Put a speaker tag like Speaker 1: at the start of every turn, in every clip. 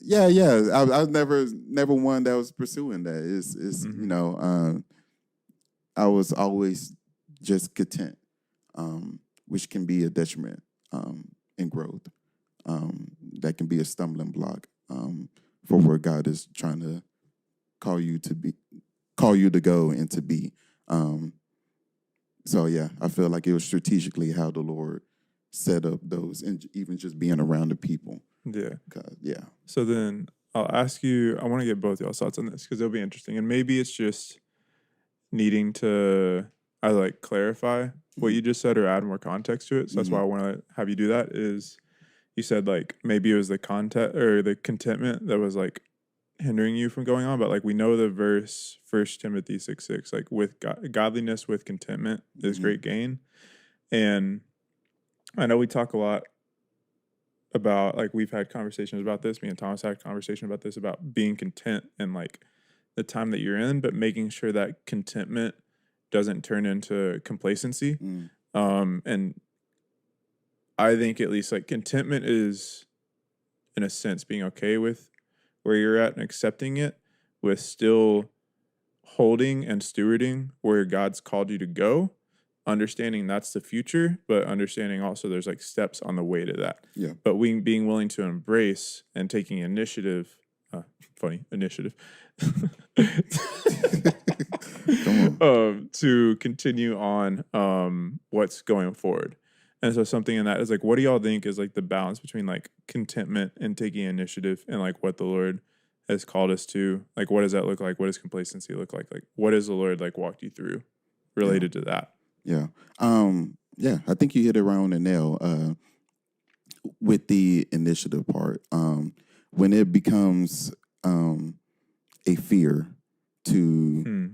Speaker 1: yeah. I was never one that was pursuing that. It's I was always just content, which can be a detriment in growth. That can be a stumbling block for where God is trying to call you to go and to be. So yeah, I feel like it was strategically how the Lord set up those, and even just being around the people.
Speaker 2: Yeah.
Speaker 1: Yeah.
Speaker 2: So then I'll ask you, I want to get both y'all's thoughts on this because it'll be interesting. And maybe it's just needing to clarify what you just said or add more context to it. So that's why I want to have you do that. Is you said like maybe it was the content or the contentment that was like hindering you from going on, but like we know the verse 1 Timothy 6:6, like with godliness with contentment is great gain. And I know we talk a lot about, like, we've had conversations about this. Me and Thomas had a conversation about this, about being content and like the time that you're in, but making sure that contentment doesn't turn into complacency. And I think at least like contentment is, in a sense, being okay with where you're at and accepting it, with still holding and stewarding where God's called you to go, understanding that's the future, but understanding also there's like steps on the way to that.
Speaker 1: Yeah.
Speaker 2: But we being willing to embrace and taking initiative, initiative,
Speaker 1: Come on.
Speaker 2: to continue on what's going forward. And so something in that is like, what do y'all think is like the balance between like contentment and taking initiative and like what the Lord has called us to? Like, what does that look like? What does complacency look like? Like, what has the Lord like walked you through related to that?
Speaker 1: Yeah. I think you hit it right on the nail with the initiative part. When it becomes a fear to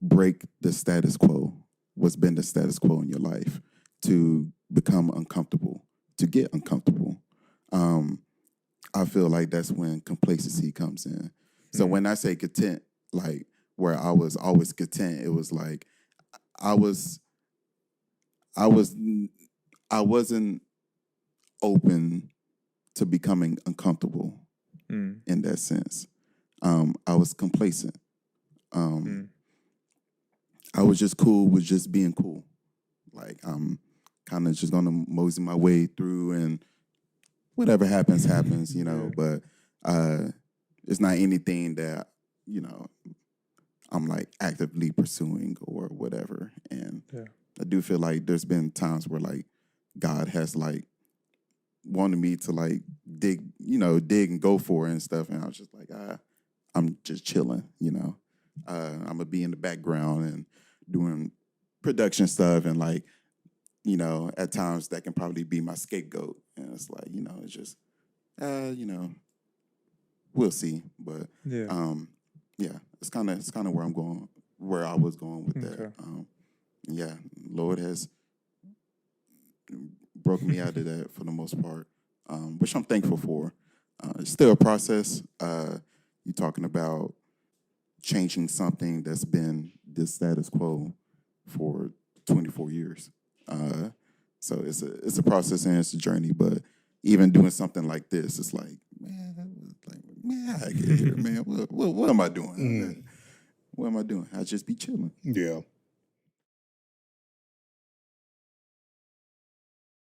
Speaker 1: break the status quo, what's been the status quo in your life, to become uncomfortable, to get uncomfortable, I feel like that's when complacency comes in. So when I say content, like where I was always content, it was like I wasn't open to becoming uncomfortable in that sense. I was complacent. I was just cool with just being cool. Like I'm kind of just gonna mosey my way through, and whatever happens, happens, But it's not anything that I'm like actively pursuing or whatever. And I do feel like there's been times where like God has like wanted me to like dig and go for it and stuff. And I was just like, I'm just chilling, I'm gonna be in the background and doing production stuff. And like, at times that can probably be my scapegoat. And it's like, it's just, we'll see. But it's kind of where I was going with that. Lord has broken me out of that for the most part, which I'm thankful for. It's still a process. You're talking about changing something that's been the status quo for 24 years. So it's a process and it's a journey. But even doing something like this, it's like, man, I get here, man. What am I doing? What am I doing? I just be chilling.
Speaker 3: Yeah.